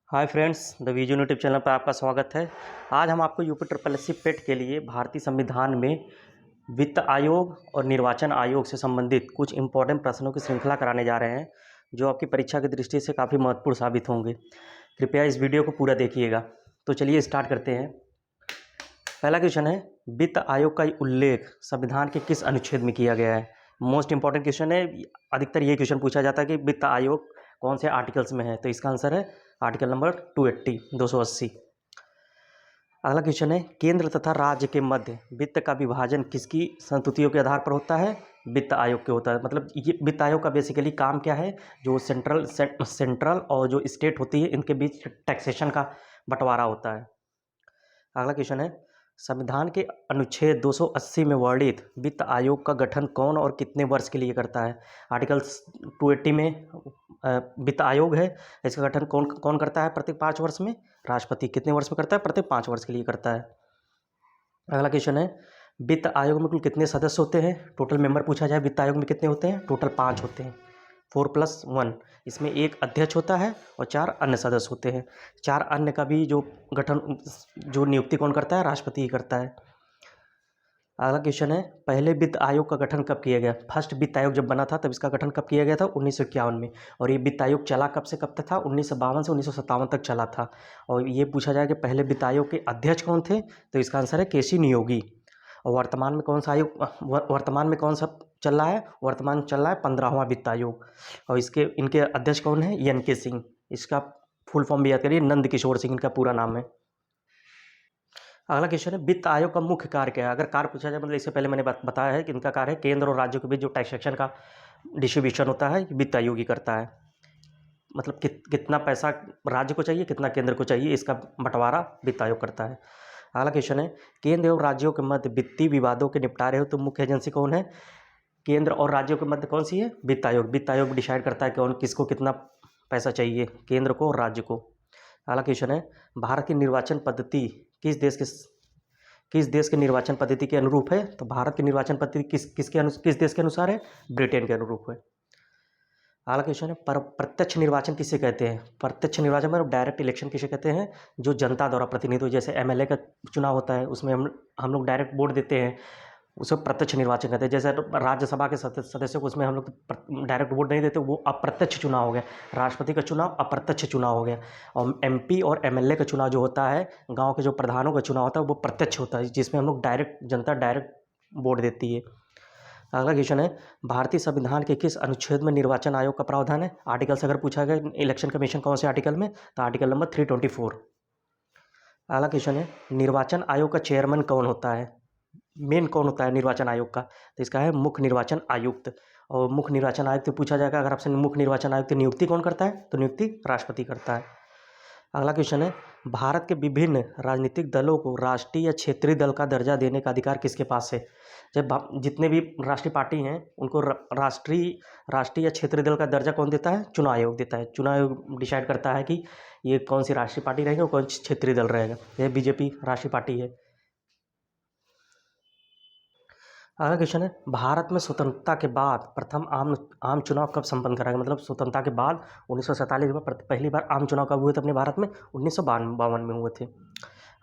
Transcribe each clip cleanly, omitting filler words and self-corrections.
Hi friends, the vision YouTube channel पर आपका स्वागत है। आज हम आपको यूपी ट्रिपल एस सी पेट के लिए भारतीय संविधान में वित्त आयोग और निर्वाचन आयोग से संबंधित कुछ इम्पोर्टेंट प्रश्नों की श्रृंखला कराने जा रहे हैं, जो आपकी परीक्षा की दृष्टि से काफ़ी महत्वपूर्ण साबित होंगे। कृपया इस वीडियो को पूरा देखिएगा। तो चलिए स्टार्ट करते हैं। पहला क्वेश्चन है, वित्त आयोग का उल्लेख संविधान के किस अनुच्छेद में किया गया है? मोस्ट इंपॉर्टेंट क्वेश्चन है। अधिकतर ये क्वेश्चन पूछा जाता है कि वित्त आयोग कौन से आर्टिकल्स में है, तो इसका आंसर है आर्टिकल नंबर 280 280। अगला क्वेश्चन है, केंद्र तथा राज्य के मध्य वित्त का विभाजन किसकी संस्तुतियों के आधार पर होता है? वित्त आयोग के होता है। मतलब ये वित्त आयोग का बेसिकली काम क्या है? जो सेंट्रल और जो स्टेट होती है, इनके बीच टैक्सेशन का बंटवारा होता है। अगला क्वेश्चन है, संविधान के अनुच्छेद 280 में वर्णित वित्त आयोग का गठन कौन और कितने वर्ष के लिए करता है? आर्टिकल 280 में वित्त आयोग है, इसका गठन कौन कौन करता है? प्रत्येक 5 वर्ष में। राष्ट्रपति कितने वर्ष में करता है? प्रत्येक 5 वर्ष के लिए करता है। अगला क्वेश्चन है, वित्त आयोग में कुल कितने सदस्य होते हैं? टोटल मेंबर पूछा जाए, वित्त आयोग में कितने होते हैं? टोटल 5 होते हैं, 4+1। इसमें एक अध्यक्ष होता है और 4 अन्य सदस्य होते हैं। 4 अन्य का भी जो नियुक्ति कौन करता है? राष्ट्रपति ही करता है। अगला क्वेश्चन है, पहले वित्त आयोग का गठन कब किया गया? फर्स्ट वित्त आयोग जब बना था तब इसका गठन कब किया गया था? 1951 में। और ये वित्त आयोग चला कब से कब तक था? 1952 से 1957 तक चला था। और ये पूछा जाए कि पहले वित्त आयोग के अध्यक्ष कौन थे, तो इसका आंसर है केसी नियोगी। और वर्तमान में कौन सा आयोग वर्तमान में कौन सा चल रहा है? वर्तमान चल रहा है 15वां वित्त आयोग। और इनके अध्यक्ष कौन है? NK सिंह। इसका फुल फॉर्म भी याद करिए, नंद किशोर सिंह इनका पूरा नाम है। अगला क्वेश्चन है, वित्त आयोग का मुख्य कार्य क्या है? अगर कार्य पूछा जाए, मतलब इससे पहले मैंने बताया है कि इनका कार्य है केंद्र और राज्यों के बीच जो टैक्सेशन का डिस्ट्रीब्यूशन होता है, वित्त आयोग ही करता है। मतलब कितना पैसा राज्य को चाहिए, कितना केंद्र को चाहिए, इसका बंटवारा वित्त आयोग करता है। अगला क्वेश्चन है, केंद्र और राज्यों के मध्य वित्तीय विवादों के निपटारे हो तो मुख्य एजेंसी कौन है? केंद्र और राज्यों के मध्य कौन सी है? वित्त आयोग। वित्त आयोग डिसाइड करता है कौन किसको कितना पैसा चाहिए, केंद्र को और राज्य को। अगला क्वेश्चन है, भारत की निर्वाचन पद्धति किस देश के निर्वाचन पद्धति के अनुरूप है? तो भारत की निर्वाचन पद्धति किस देश के अनुसार है? ब्रिटेन के अनुरूप है। अगला क्वेश्चन है, प्रत्यक्ष निर्वाचन किसे कहते हैं? प्रत्यक्ष निर्वाचन मतलब डायरेक्ट इलेक्शन किसे कहते हैं? जो जनता द्वारा प्रतिनिधित्व, जैसे MLA का चुनाव होता है, उसमें हम लोग डायरेक्ट वोट देते हैं, उसे प्रत्यक्ष निर्वाचन कहते हैं। जैसे राज्यसभा के सदस्यों को, उसमें हम लोग डायरेक्ट वोट नहीं देते, वो अप्रत्यक्ष चुनाव हो गया। राष्ट्रपति का चुनाव अप्रत्यक्ष चुनाव हो गया। और MP और MLA का चुनाव जो होता है, गांव के जो प्रधानों का चुनाव होता है, वो प्रत्यक्ष होता है, जिसमें हम लोग जनता डायरेक्ट वोट देती है। अगला क्वेश्चन है, भारतीय संविधान के किस अनुच्छेद में निर्वाचन आयोग का प्रावधान है? आर्टिकल से अगर पूछा गया इलेक्शन कमीशन कौन से आर्टिकल में, तो आर्टिकल नंबर 324। अगला क्वेश्चन है, निर्वाचन आयोग का चेयरमैन कौन होता है? मेन कौन होता है निर्वाचन आयोग का? तो इसका है मुख्य निर्वाचन आयुक्त। और मुख्य निर्वाचन आयुक्त पूछा जाएगा अगर आपसे, मुख्य निर्वाचन आयुक्त नियुक्ति कौन करता है? तो नियुक्ति राष्ट्रपति करता है। अगला क्वेश्चन है, भारत के विभिन्न राजनीतिक दलों को राष्ट्रीय या क्षेत्रीय दल का दर्जा देने का अधिकार किसके पास है? जब जितने भी राष्ट्रीय पार्टी हैं उनको राष्ट्रीय या क्षेत्रीय दल का दर्जा कौन देता है? चुनाव आयोग देता है। चुनाव आयोग डिसाइड करता है कि ये कौन सी राष्ट्रीय पार्टी रहेगी और कौन सी क्षेत्रीय दल रहेगा। यह BJP राष्ट्रीय पार्टी है। अगला क्वेश्चन है, भारत में स्वतंत्रता के बाद प्रथम आम चुनाव कब संपन्न करा गया? मतलब स्वतंत्रता के बाद 1947 में पहली बार आम चुनाव कब हुए थे अपने भारत में? 1952 में हुए थे।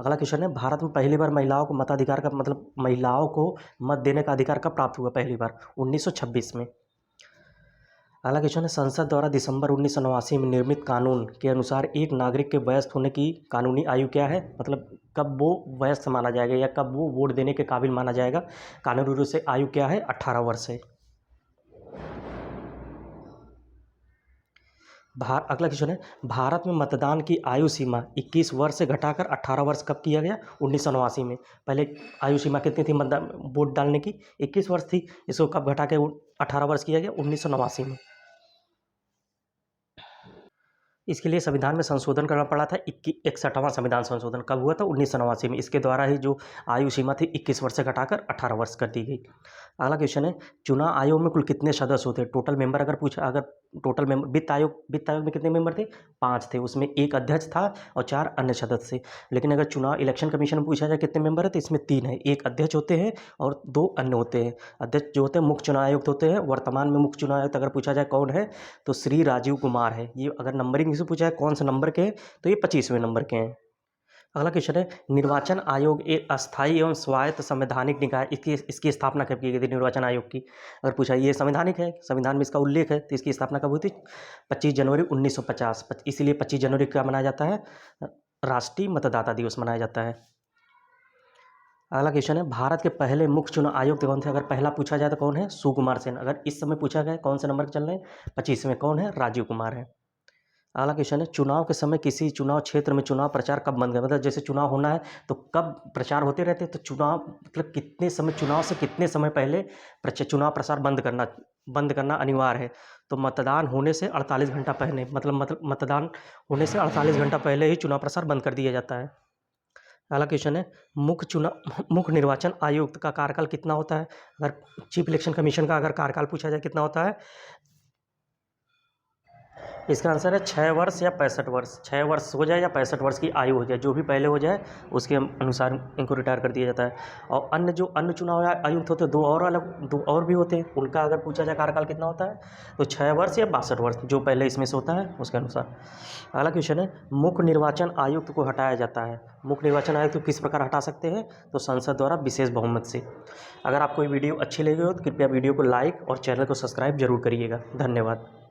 अगला क्वेश्चन है, भारत में पहली बार महिलाओं को मताधिकार का, मतलब महिलाओं को मत देने का अधिकार कब प्राप्त हुआ पहली बार? 1926 में। अगला क्वेश्चन है, संसद द्वारा दिसंबर 1989 में निर्मित कानून के अनुसार एक नागरिक के वयस्क होने की कानूनी आयु क्या है? मतलब कब वो वयस्क माना जाएगा या कब वो वोट देने के काबिल माना जाएगा? कानूनी रूप से आयु क्या है? 18 वर्ष है। अगला क्वेश्चन है, भारत में मतदान की आयु सीमा 21 वर्ष से घटाकर 18 वर्ष कब किया गया? 1989 में। पहले आयु सीमा कितनी थी मतदान वोट डालने की? 21 वर्ष थी। इसको कब घटा के 18 वर्ष किया गया? 1989 में। इसके लिए संविधान में संशोधन करना पड़ा था। 61वां संविधान संशोधन कब हुआ था? 1989 में। इसके द्वारा ही जो आयु सीमा थी 21 वर्ष से घटाकर 18 वर्ष कर दी गई। अगला क्वेश्चन है, चुनाव आयोग में कुल कितने सदस्य होते हैं? टोटल मेंबर अगर टोटल मेंबर वित्त आयोग में कितने मेंबर थे? 5 थे। उसमें 1 अध्यक्ष था और 4 अन्य सदस्य। लेकिन अगर चुनाव इलेक्शन कमीशन में पूछा जाए कितने मेंबर है, तो इसमें 3 है। 1 अध्यक्ष होते हैं और 2 अन्य होते हैं। अध्यक्ष जो होते हैं मुख्य चुनाव आयुक्त होते हैं। वर्तमान में मुख्य चुनाव आयुक्त अगर पूछा जाए कौन है, तो श्री राजीव कुमार है। ये अगर नंबरिंग से पूछा है कौन से नंबर के हैं, तो ये 25वें नंबर के हैं। अगला क्वेश्चन है, निर्वाचन आयोग एक अस्थायी एवं स्वायत्त संवैधानिक निकाय, इसकी स्थापना कब की गई थी निर्वाचन आयोग की? अगर पूछा ये संवैधानिक है, संविधान में इसका उल्लेख है, तो इसकी स्थापना कब हुई थी? 25 जनवरी 1950। इसीलिए 25 जनवरी क्या मनाया जाता है? राष्ट्रीय मतदाता दिवस मनाया जाता है। अगला क्वेश्चन है, भारत के पहले मुख्य चुनाव आयुक्त कौन थे? अगर पहला पूछा जाए तो कौन है? सुकुमार सेन। अगर इस समय पूछा गया कौन से नंबर चल रहे हैं? 25वें। कौन है? राजीव कुमार है। अगला क्वेश्चन है, चुनाव के समय किसी चुनाव क्षेत्र में चुनाव प्रचार कब बंद कर, मतलब जैसे चुनाव होना है तो कब प्रचार होते रहते हैं, तो चुनाव मतलब कितने समय, चुनाव से कितने समय पहले चुनाव प्रसार बंद करना अनिवार्य है? तो मतदान होने से 48 घंटा पहले, मतलब मतदान होने से 48 घंटा पहले ही चुनाव प्रसार बंद कर दिया जाता है। अगला क्वेश्चन है, मुख्य निर्वाचन आयुक्त का कार्यकाल कितना होता है? अगर चीफ इलेक्शन कमीशन का अगर कार्यकाल पूछा जाए कितना होता है, इसका आंसर है 6 वर्ष या 65 वर्ष। 6 वर्ष हो जाए या 65 वर्ष की आयु हो जाए, जो भी पहले हो जाए उसके अनुसार इनको रिटायर कर दिया जाता है। और अन्य चुनाव आयुक्त होते हैं, दो और भी होते हैं, उनका अगर पूछा जाए कार्यकाल कितना होता है, तो 6 वर्ष या 62 वर्ष, जो पहले इसमें से होता है उसके अनुसार। अगला क्वेश्चन है, मुख्य निर्वाचन आयुक्त को हटाया जाता है। मुख्य निर्वाचन आयुक्त को किस प्रकार हटा सकते हैं? तो संसद द्वारा विशेष बहुमत से। अगर आपको ये वीडियो अच्छी लगी हो तो कृपया वीडियो को लाइक और चैनल को सब्सक्राइब जरूर करिएगा। धन्यवाद।